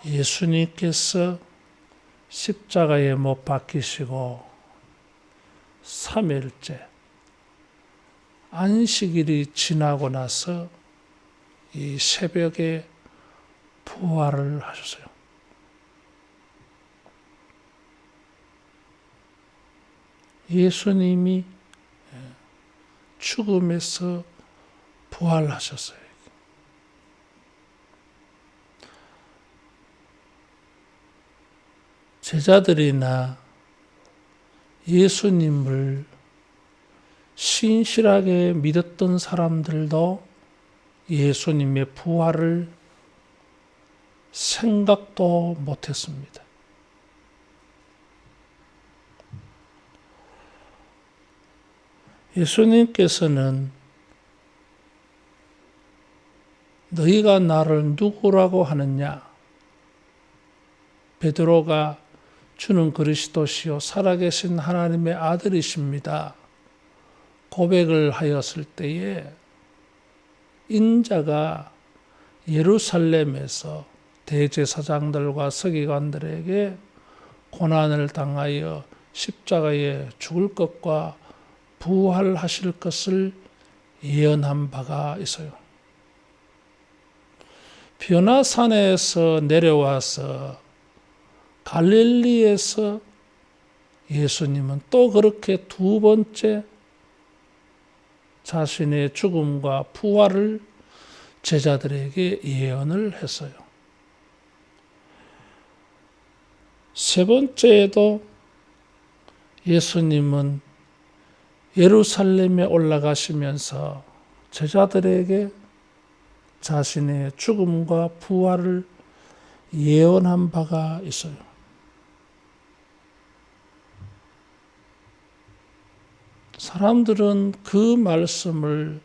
예수님께서 십자가에 못 박히시고 3일째 안식일이 지나고 나서 이 새벽에 부활을 하셨어요. 예수님이 죽음에서 부활하셨어요. 제자들이나 예수님을 신실하게 믿었던 사람들도 예수님의 부활을 생각도 못했습니다. 예수님께서는 너희가 나를 누구라고 하느냐? 베드로가 주는 그리스도시요 살아계신 하나님의 아들이십니다. 고백을 하였을 때에 인자가 예루살렘에서 대제사장들과 서기관들에게 고난을 당하여 십자가에 죽을 것과 부활하실 것을 예언한 바가 있어요. 변화산에서 내려와서 갈릴리에서 예수님은 또 그렇게 두 번째 자신의 죽음과 부활을 제자들에게 예언을 했어요. 세 번째에도 예수님은 예루살렘에 올라가시면서 제자들에게 자신의 죽음과 부활을 예언한 바가 있어요. 사람들은 그 말씀을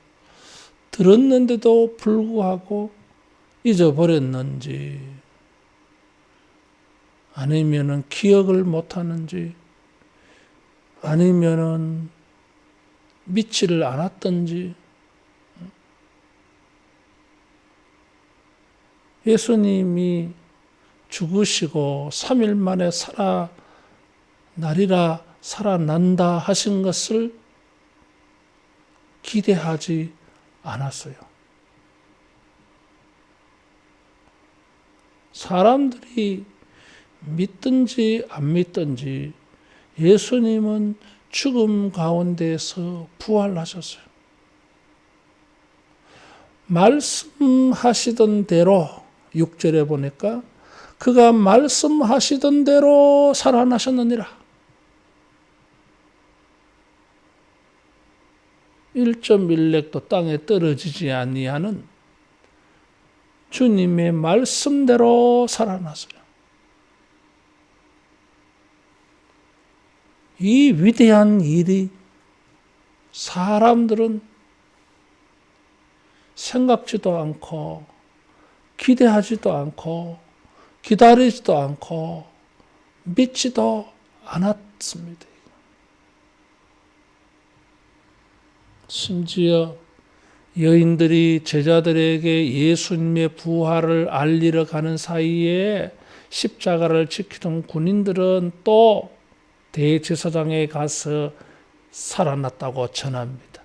들었는데도 불구하고 잊어버렸는지 아니면은 기억을 못하는지 아니면은 믿지를 않았던지 예수님이 죽으시고 3일 만에 살아난다 하신 것을 기대하지 않았어요. 사람들이 믿든지 안 믿든지 예수님은 죽음 가운데에서 부활하셨어요. 말씀하시던 대로 6절에 보니까 그가 말씀하시던 대로 살아나셨느니라. 1.1렉도 땅에 떨어지지 아니하는 주님의 말씀대로 살아났어요. 이 위대한 일이 사람들은 생각지도 않고 기대하지도 않고 기다리지도 않고 믿지도 않았습니다. 심지어 여인들이 제자들에게 예수님의 부활을 알리러 가는 사이에 십자가를 지키던 군인들은 또 대제사장에 가서 살아났다고 전합니다.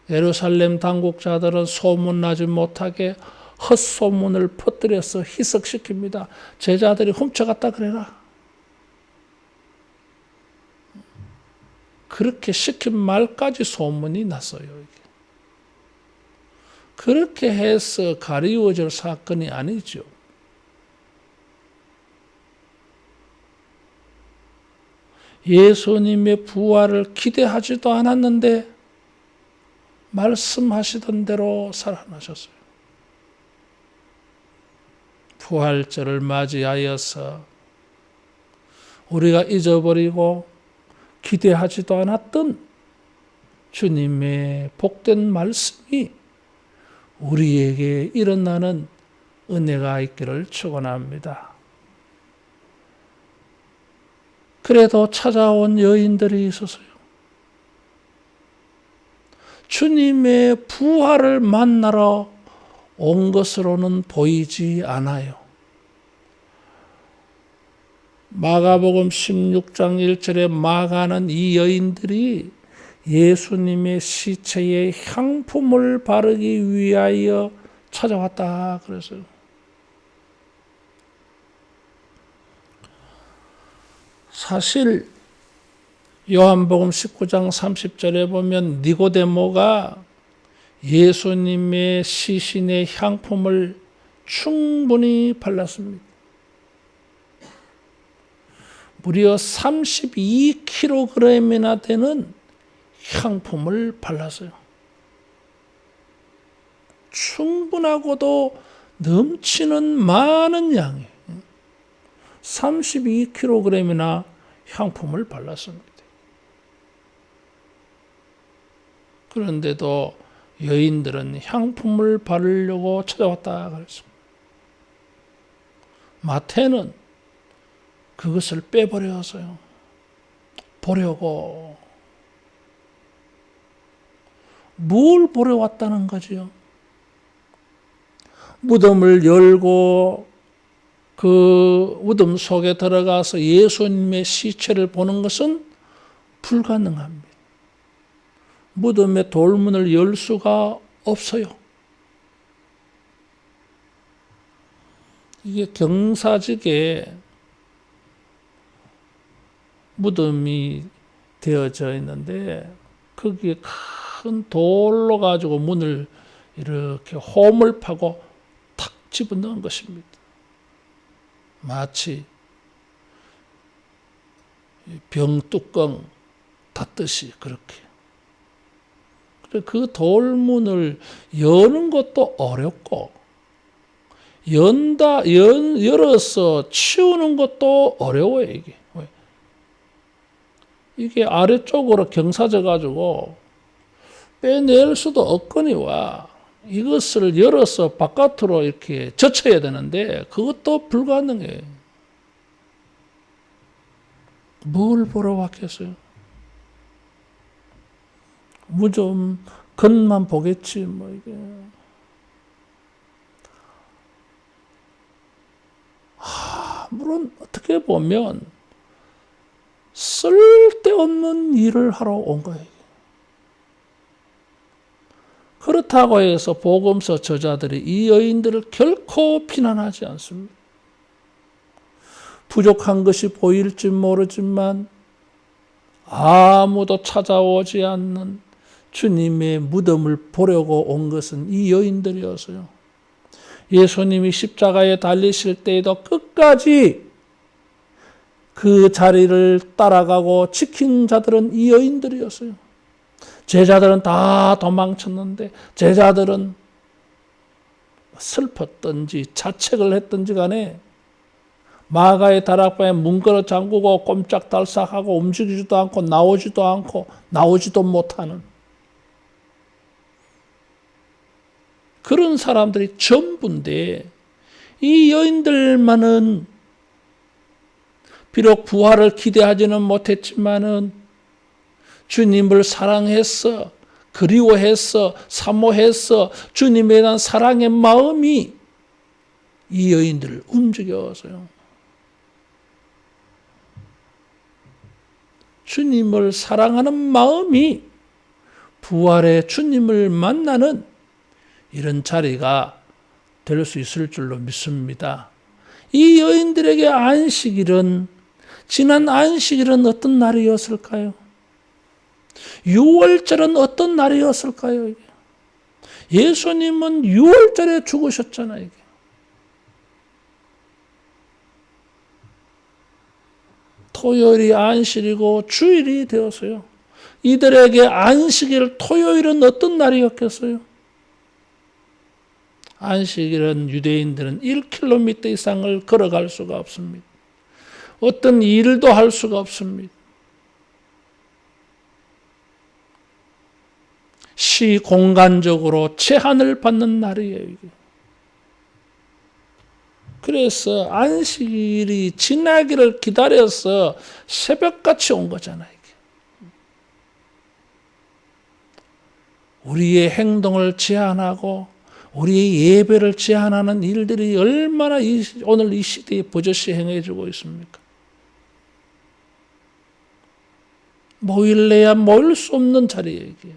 예루살렘 당국자들은 소문나지 못하게 헛소문을 퍼뜨려서 희석시킵니다. 제자들이 훔쳐갔다 그래라. 그렇게 시킨 말까지 소문이 났어요. 그렇게 해서 가리워질 사건이 아니죠. 예수님의 부활을 기대하지도 않았는데 말씀하시던 대로 살아나셨어요. 부활절을 맞이하여서 우리가 잊어버리고 기대하지도 않았던 주님의 복된 말씀이 우리에게 일어나는 은혜가 있기를 축원합니다. 그래도 찾아온 여인들이 있었어요. 주님의 부활을 만나러 온 것으로는 보이지 않아요. 마가복음 16장 1절에 마가는 이 여인들이 예수님의 시체에 향품을 바르기 위하여 찾아왔다 그랬어요. 사실 요한복음 19장 30절에 보면 니고데모가 예수님의 시신의 향품을 충분히 발랐습니다. 무려 32kg이나 되는 향품을 발랐어요. 충분하고도 넘치는 많은 양이에요. 32kg이나 향품을 발랐습니다. 그런데도 여인들은 향품을 바르려고 찾아왔다 그랬습니다. 마태는 그것을 빼버렸어요. 보려고. 뭘 보러 왔다는 거지요? 무덤을 열고 그 무덤 속에 들어가서 예수님의 시체를 보는 것은 불가능합니다. 무덤의 돌문을 열 수가 없어요. 이게 경사직에 무덤이 되어져 있는데 거기에 큰 돌로 가지고 문을 이렇게 홈을 파고 탁 집어넣은 것입니다. 마치 병뚜껑 닫듯이 그렇게. 그 돌문을 여는 것도 어렵고 열어서 치우는 것도 어려워요. 이게 아래쪽으로 경사져 가지고 빼낼 수도 없거니와 이것을 열어서 바깥으로 이렇게 젖혀야 되는데 그것도 불가능해요. 뭘 보러 왔겠어요? 좀 겉만 보겠지 뭐 이게. 물론 어떻게 보면 쓸데없는 일을 하러 온 거예요. 그렇다고 해서 복음서 저자들이 이 여인들을 결코 비난하지 않습니다. 부족한 것이 보일지 모르지만 아무도 찾아오지 않는 주님의 무덤을 보려고 온 것은 이 여인들이었어요. 예수님이 십자가에 달리실 때에도 끝까지 그 자리를 따라가고 지킨 자들은 이 여인들이었어요. 제자들은 다 도망쳤는데 제자들은 슬펐던지 자책을 했던지 간에 마가의 다락방에 문 걸어 잠그고 꼼짝달싹하고 움직이지도 않고 나오지도 못하는 그런 사람들이 전부인데 이 여인들만은 비록 부활을 기대하지는 못했지만은 주님을 사랑했어, 그리워했어, 사모했어. 주님에 대한 사랑의 마음이 이 여인들을 움직였어요. 주님을 사랑하는 마음이 부활의 주님을 만나는 이런 자리가 될 수 있을 줄로 믿습니다. 이 여인들에게 안식일은 지난 안식일은 어떤 날이었을까요? 6월절은 어떤 날이었을까요? 예수님은 6월절에 죽으셨잖아요. 이게. 토요일이 안식이고 주일이 되었어요. 이들에게 안식일 토요일은 어떤 날이었겠어요? 안식일은 유대인들은 1km 이상을 걸어갈 수가 없습니다. 어떤 일도 할 수가 없습니다. 시공간적으로 제한을 받는 날이에요. 이게. 그래서 안식일이 지나기를 기다려서 새벽같이 온 거잖아요. 이게. 우리의 행동을 제한하고 우리의 예배를 제한하는 일들이 얼마나 오늘 이 시대에 버젓이 행해지고 있습니까? 모일래야 모일 수 없는 자리에 이게.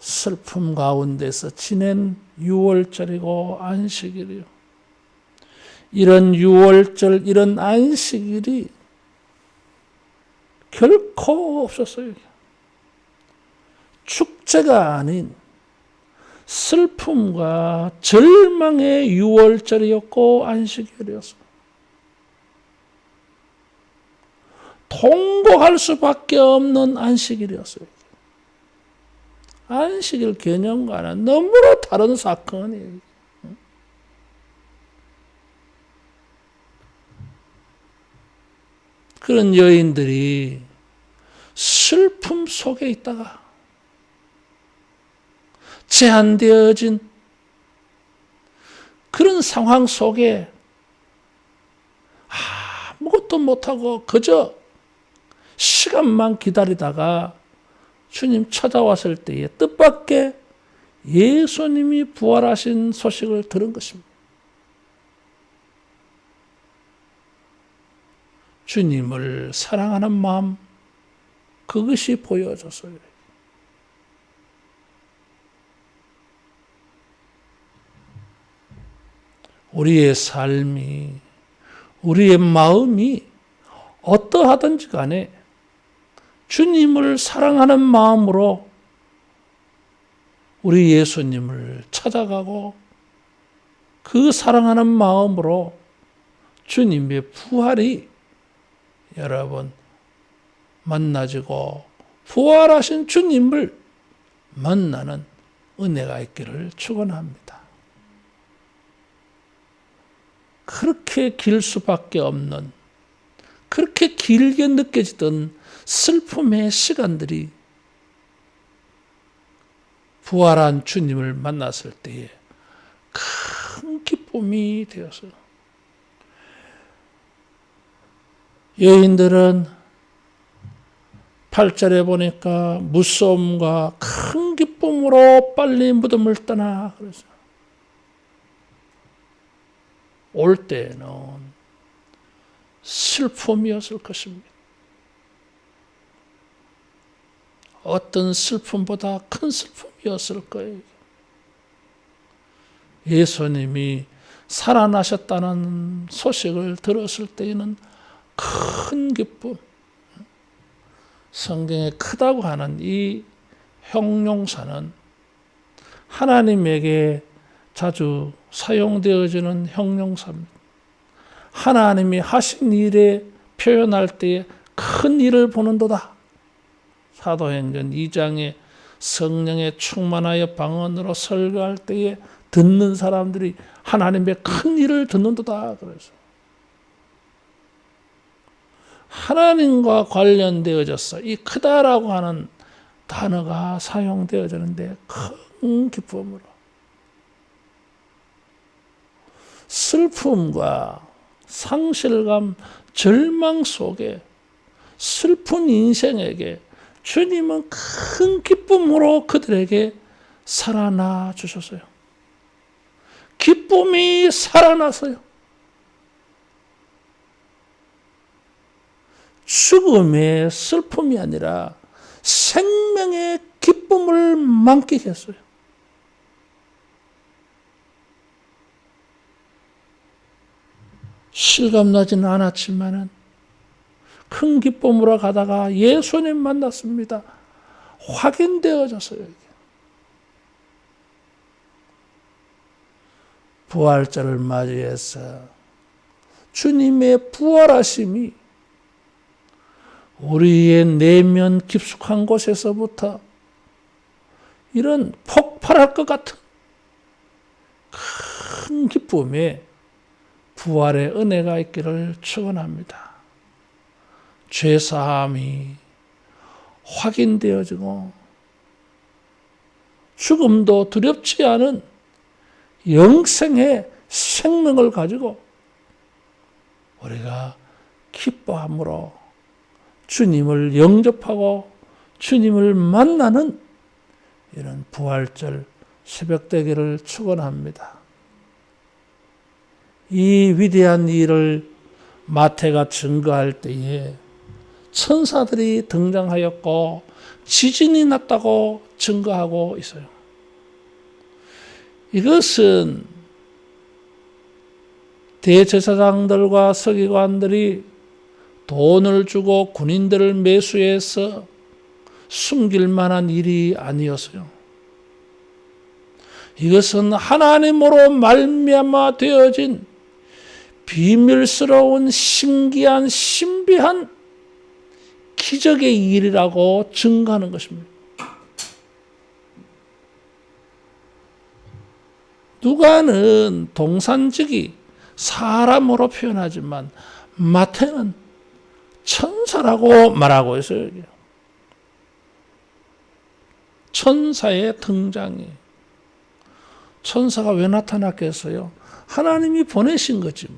슬픔 가운데서 지낸 6월절이고 안식일이요. 이런 6월절, 이런 안식일이 결코 없었어요. 축제가 아닌 슬픔과 절망의 6월절이었고 안식일이었어요. 통곡할 수밖에 없는 안식일이었어요. 안식일 개념과는 너무나 다른 사건이에요. 그런 여인들이 슬픔 속에 있다가 제한되어진 그런 상황 속에 아무것도 못하고 그저 시간만 기다리다가 주님 찾아왔을 때에 뜻밖의 예수님이 부활하신 소식을 들은 것입니다. 주님을 사랑하는 마음, 그것이 보여졌어요. 우리의 삶이, 우리의 마음이 어떠하든지 간에 주님을 사랑하는 마음으로 우리 예수님을 찾아가고 그 사랑하는 마음으로 주님의 부활이 여러분 만나지고 부활하신 주님을 만나는 은혜가 있기를 축원합니다. 그렇게 길 수밖에 없는, 그렇게 길게 느껴지던 슬픔의 시간들이 부활한 주님을 만났을 때에 큰 기쁨이 되었어요. 여인들은 8절에 보니까 무서움과 큰 기쁨으로 빨리 무덤을 떠나 그랬어요. 올 때에는 슬픔이었을 것입니다. 어떤 슬픔보다 큰 슬픔이었을 거예요. 예수님이 살아나셨다는 소식을 들었을 때에는 큰 기쁨, 성경에 크다고 하는 이 형용사는 하나님에게 자주 사용되어지는 형용사입니다. 하나님이 하신 일에 표현할 때에 큰 일을 보는도다. 사도행전 2장에 성령에 충만하여 방언으로 설교할 때에 듣는 사람들이 하나님의 큰 일을 듣는도다. 그래서 하나님과 관련되어졌어. 이 크다라고 하는 단어가 사용되어지는데 큰 기쁨으로. 슬픔과 상실감, 절망 속에 슬픈 인생에게 주님은 큰 기쁨으로 그들에게 살아나 주셨어요. 기쁨이 살아났어요. 죽음의 슬픔이 아니라 생명의 기쁨을 만끽했어요. 실감나지는 않았지만은 큰 기쁨으로 가다가 예수님 만났습니다. 확인되어졌어요. 부활절을 맞이해서 주님의 부활하심이 우리의 내면 깊숙한 곳에서부터 이런 폭발할 것 같은 큰 기쁨에 부활의 은혜가 있기를 축원합니다. 죄사함이 확인되어지고 죽음도 두렵지 않은 영생의 생명을 가지고 우리가 기뻐함으로 주님을 영접하고 주님을 만나는 이런 부활절 새벽대기를 축원합니다. 이 위대한 일을 마태가 증거할 때에 천사들이 등장하였고 지진이 났다고 증거하고 있어요. 이것은 대제사장들과 서기관들이 돈을 주고 군인들을 매수해서 숨길 만한 일이 아니었어요. 이것은 하나님으로 말미암아 되어진 비밀스러운 신기한 신비한 기적의 일이라고 증거하는 것입니다. 누가는 동산직이 사람으로 표현하지만 마태는 천사라고 말하고 있어요. 천사의 등장이. 천사가 왜 나타났겠어요? 하나님이 보내신 거지.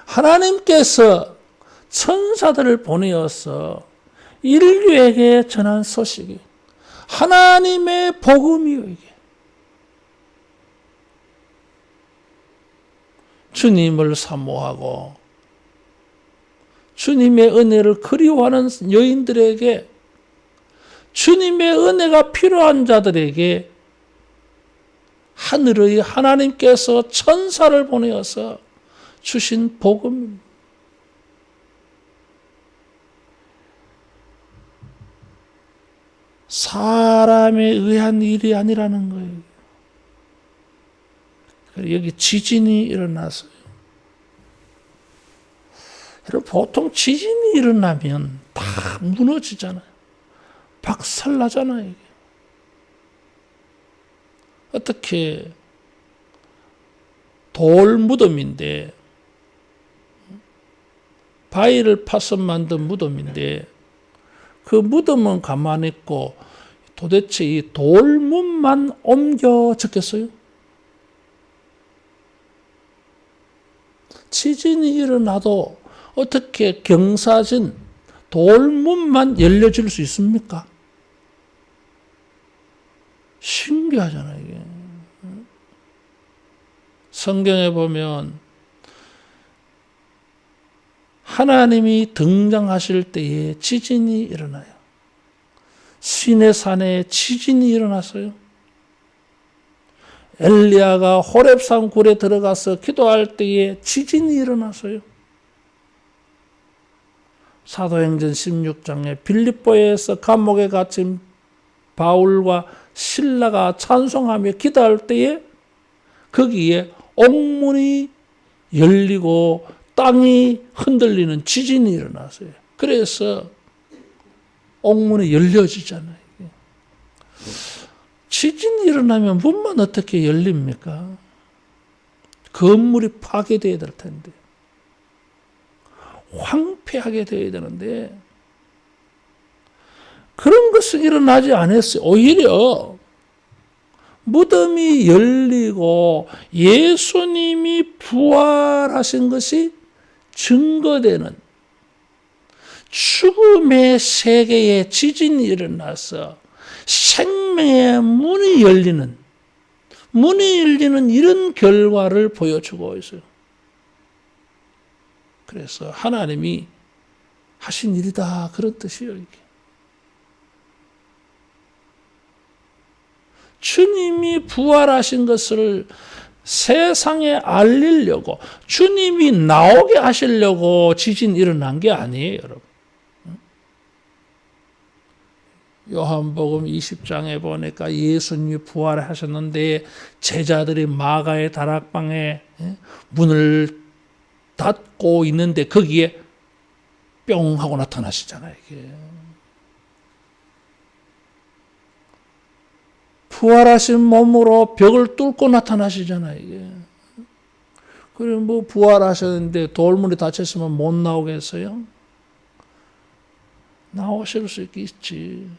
하나님께서 천사들을 보내어서 인류에게 전한 소식이 하나님의 복음이요. 이게 주님을 사모하고 주님의 은혜를 그리워하는 여인들에게 주님의 은혜가 필요한 자들에게 하늘의 하나님께서 천사를 보내어서 주신 복음입니다. 사람에 의한 일이 아니라는 거예요. 여기 지진이 일어났어요. 보통 지진이 일어나면 다 무너지잖아요. 박살나잖아요. 이게. 어떻게 돌 무덤인데 바위를 파서 만든 무덤인데 그 무덤은 가만히 있고 도대체 이 돌문만 옮겨졌겠어요? 지진이 일어나도 어떻게 경사진 돌문만 열려질 수 있습니까? 신기하잖아요, 이게. 성경에 보면 하나님이 등장하실 때에 지진이 일어나요. 시내산에 지진이 일어났어요. 엘리야가 호렙산 굴에 들어가서 기도할 때에 지진이 일어났어요. 사도행전 16장에 빌립보에서 감옥에 갇힌 바울과 실라가 찬송하며 기도할 때에 거기에 옥문이 열리고 땅이 흔들리는 지진이 일어났어요. 그래서 옥문이 열려지잖아요. 지진이 일어나면 문만 어떻게 열립니까? 건물이 파괴되어야 될 텐데. 황폐하게 되어야 되는데 그런 것은 일어나지 않았어요. 오히려 무덤이 열리고 예수님이 부활하신 것이 증거되는 죽음의 세계에 지진이 일어나서 생명의 문이 열리는 이런 결과를 보여주고 있어요. 그래서 하나님이 하신 일이다 그런 뜻이에요. 이게. 주님이 부활하신 것을 세상에 알리려고 주님이 나오게 하시려고 지진 일어난 게 아니에요, 여러분. 요한복음 20장에 보니까 예수님이 부활하셨는데 제자들이 마가의 다락방에 문을 닫고 있는데 거기에 뿅 하고 나타나시잖아요. 이게. 부활하신 몸으로 벽을 뚫고 나타나시잖아요. 이게. 그리고 뭐 부활하셨는데 돌문이 닫혔으면 못 나오겠어요? 나오실 수 있겠지.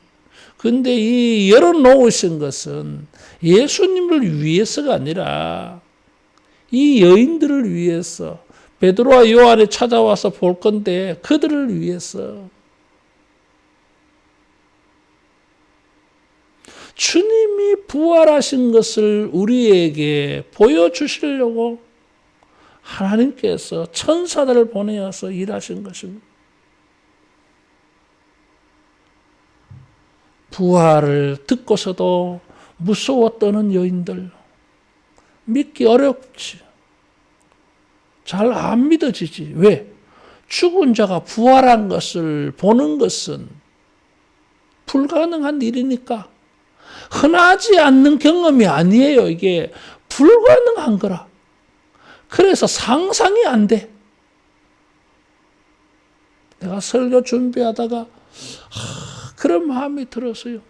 근데 이 열어놓으신 것은 예수님을 위해서가 아니라 이 여인들을 위해서 베드로와 요한이 찾아와서 볼 건데 그들을 위해서 주님이 부활하신 것을 우리에게 보여주시려고 하나님께서 천사들을 보내어서 일하신 것입니다. 부활을 듣고서도 무서워 떠는 여인들, 믿기 어렵지. 잘 안 믿어지지. 왜? 죽은 자가 부활한 것을 보는 것은 불가능한 일이니까. 흔하지 않는 경험이 아니에요. 이게 불가능한 거라. 그래서 상상이 안 돼. 내가 설교 준비하다가 그런 마음이 들었어요.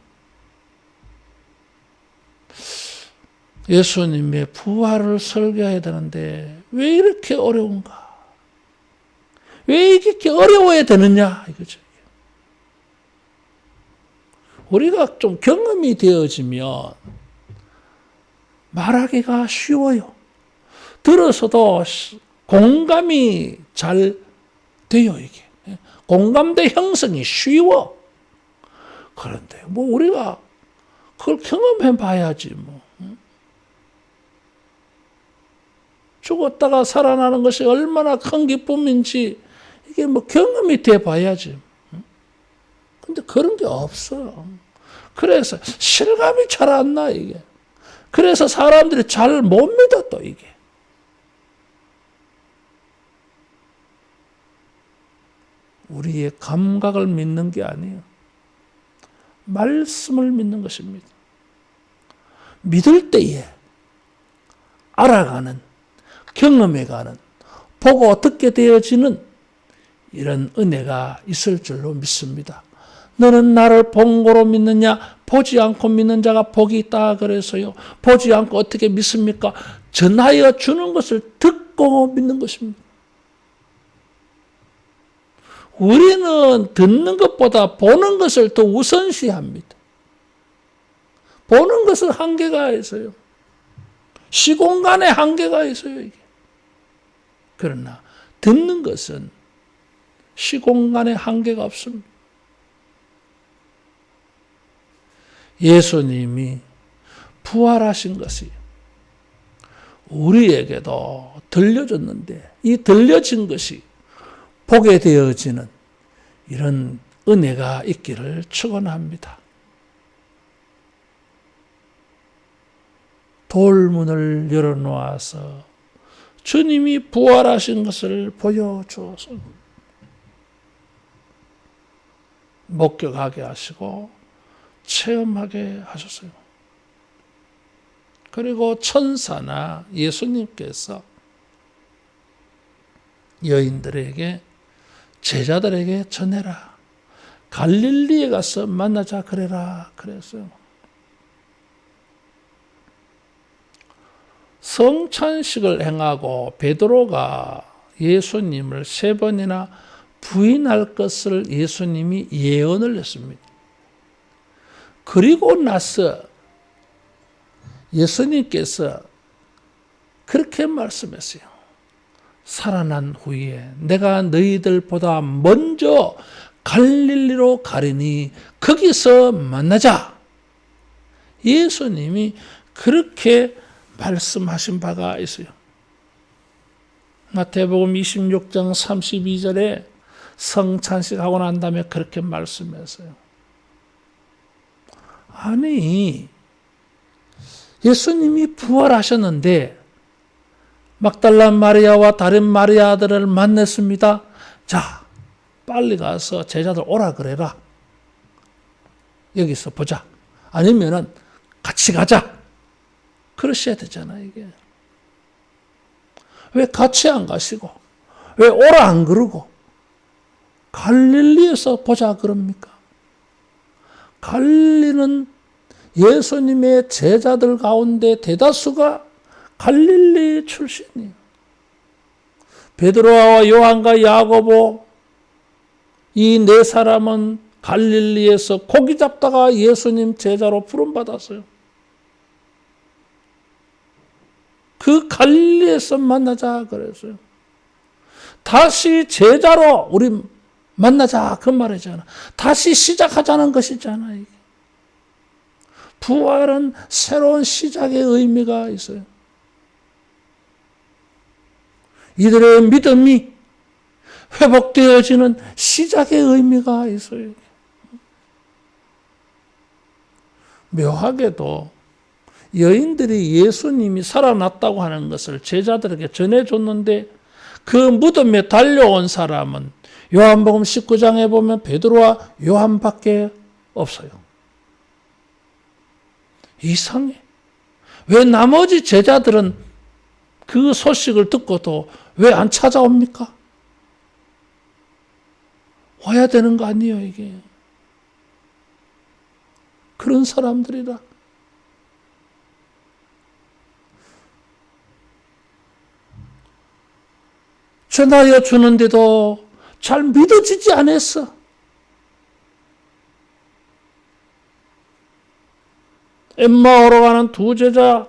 예수님의 부활을 설교해야 되는데 왜 이렇게 어려운가? 왜 이렇게 어려워야 되느냐? 이거죠. 우리가 좀 경험이 되어지면 말하기가 쉬워요. 들어서도 공감이 잘 돼요, 이게. 공감대 형성이 쉬워. 그런데 뭐 우리가 그걸 경험해 봐야지 뭐. 죽었다가 살아나는 것이 얼마나 큰 기쁨인지 이게 뭐 경험이 돼 봐야지. 근데 그런 게 없어. 그래서 실감이 잘 안 나, 이게. 그래서 사람들이 잘 못 믿어, 또 이게. 우리의 감각을 믿는 게 아니에요. 말씀을 믿는 것입니다. 믿을 때에 알아가는, 경험해가는, 보고 듣게 되어지는 이런 은혜가 있을 줄로 믿습니다. 너는 나를 본 거로 믿느냐? 보지 않고 믿는 자가 복이 있다 그래서요. 보지 않고 어떻게 믿습니까? 전하여 주는 것을 듣고 믿는 것입니다. 우리는 듣는 것보다 보는 것을 더 우선시합니다. 보는 것은 한계가 있어요. 시공간에 한계가 있어요, 이게. 그러나 듣는 것은 시공간에 한계가 없습니다. 예수님이 부활하신 것이 우리에게도 들려졌는데 이 들려진 것이 보게 되어지는 이런 은혜가 있기를 축원합니다. 돌문을 열어놓아서 주님이 부활하신 것을 보여주어서 목격하게 하시고 체험하게 하셨어요. 그리고 천사나 예수님께서 여인들에게 제자들에게 전해라. 갈릴리에 가서 만나자 그래라 그랬어요. 성찬식을 행하고 베드로가 예수님을 3번이나 부인할 것을 예수님이 예언을 했습니다. 그리고 나서 예수님께서 그렇게 말씀했어요. 살아난 후에 내가 너희들보다 먼저 갈릴리로 가리니 거기서 만나자. 예수님이 그렇게 말씀하신 바가 있어요. 마태복음 26장 32절에 성찬식 하고 난 다음에 그렇게 말씀했어요. 아니, 예수님이 부활하셨는데 막달라 마리아와 다른 마리아들을 만났습니다. 자, 빨리 가서 제자들 오라 그래라. 여기서 보자. 아니면은 같이 가자. 그러셔야 되잖아요, 이게. 왜 같이 안 가시고, 왜 오라 안 그러고, 갈릴리에서 보자 그럽니까? 갈릴리는 예수님의 제자들 가운데 대다수가 갈릴리 출신이에요. 베드로와 요한과 야고보 이 4사람은 갈릴리에서 고기 잡다가 예수님 제자로 부름받았어요. 그 갈릴리에서 만나자 그랬어요. 다시 제자로 우리 만나자 그 말이잖아. 다시 시작하자는 것이잖아. 이게. 부활은 새로운 시작의 의미가 있어요. 이들의 믿음이 회복되어지는 시작의 의미가 있어요. 묘하게도 여인들이 예수님이 살아났다고 하는 것을 제자들에게 전해줬는데 그 무덤에 달려온 사람은 요한복음 19장에 보면 베드로와 요한밖에 없어요. 이상해. 왜 나머지 제자들은 그 소식을 듣고도 왜 안 찾아옵니까? 와야 되는 거 아니에요, 이게. 그런 사람들이라. 전하여 주는데도 잘 믿어지지 않았어. 엠마오로 가는 두 제자,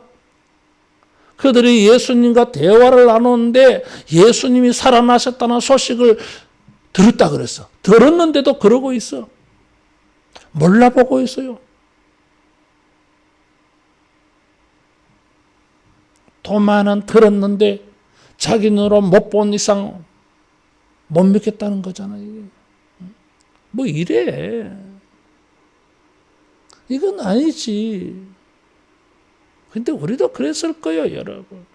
그들이 예수님과 대화를 나누는데 예수님이 살아나셨다는 소식을 들었다 그랬어. 들었는데도 그러고 있어. 몰라보고 있어요. 도마는 들었는데 자기 눈으로 못 본 이상 못 믿겠다는 거잖아요. 뭐 이래. 이건 아니지. 근데 우리도 그랬을 거예요, 여러분.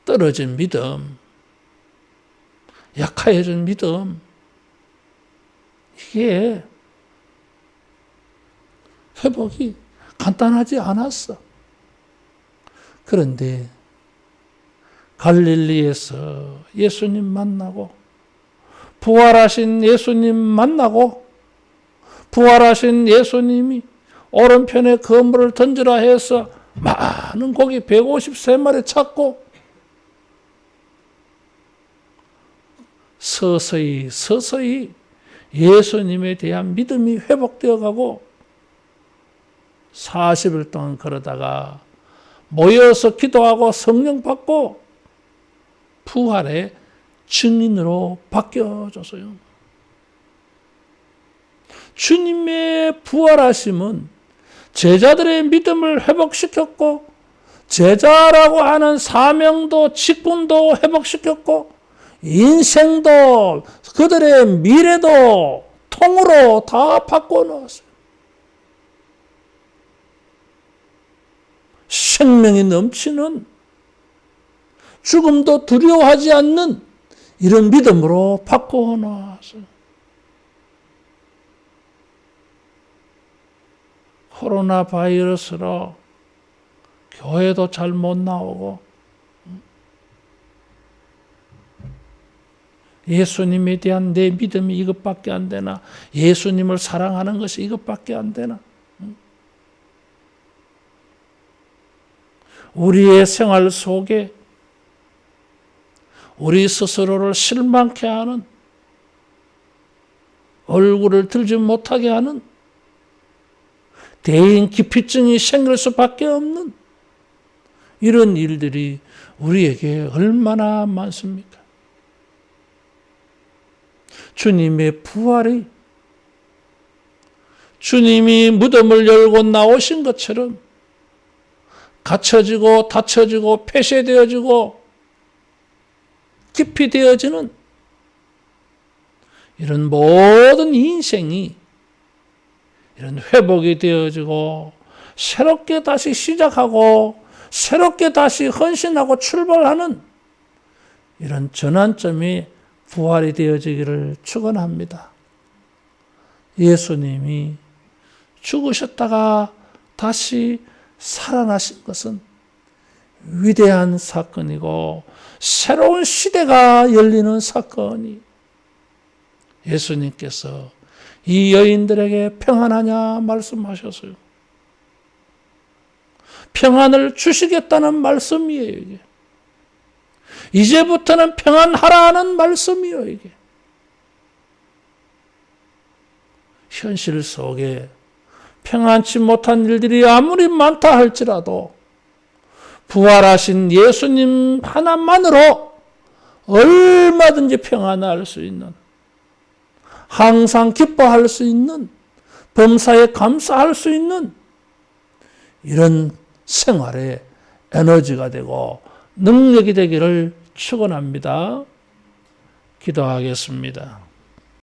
떨어진 믿음, 약해진 믿음, 이게 회복이 간단하지 않았어. 그런데 갈릴리에서 예수님 만나고 부활하신 예수님 만나고 부활하신 예수님이 오른편에 그물을 던지라 해서 많은 고기 153마리 찾고 서서히 예수님에 대한 믿음이 회복되어 가고 40일 동안 걸어다가 모여서 기도하고 성령 받고 부활의 증인으로 바뀌어졌어요. 주님의 부활하심은 제자들의 믿음을 회복시켰고 제자라고 하는 사명도 직분도 회복시켰고 인생도 그들의 미래도 통으로 다 바꿔놓았어요. 생명이 넘치는 죽음도 두려워하지 않는 이런 믿음으로 바꿔놓았어요. 코로나 바이러스로 교회도 잘 못 나오고 예수님에 대한 내 믿음이 이것밖에 안 되나? 예수님을 사랑하는 것이 이것밖에 안 되나? 우리의 생활 속에 우리 스스로를 실망케 하는, 얼굴을 들지 못하게 하는 대인 기피증이 생길 수밖에 없는 이런 일들이 우리에게 얼마나 많습니까? 주님의 부활이 주님이 무덤을 열고 나오신 것처럼 갇혀지고 닫혀지고 폐쇄되어지고 깊이 되어지는 이런 모든 인생이 이런 회복이 되어지고 새롭게 다시 시작하고 새롭게 다시 헌신하고 출발하는 이런 전환점이 부활이 되어지기를 축원합니다. 예수님이 죽으셨다가 다시 살아나신 것은 위대한 사건이고 새로운 시대가 열리는 사건이 예수님께서 이 여인들에게 평안하냐 말씀하셨어요. 평안을 주시겠다는 말씀이에요, 이게. 이제부터는 평안하라는 말씀이에요, 이게. 현실 속에 평안치 못한 일들이 아무리 많다 할지라도 부활하신 예수님 하나만으로 얼마든지 평안할 수 있는, 항상 기뻐할 수 있는, 범사에 감사할 수 있는 이런 생활의 에너지가 되고 능력이 되기를 축원합니다. 기도하겠습니다.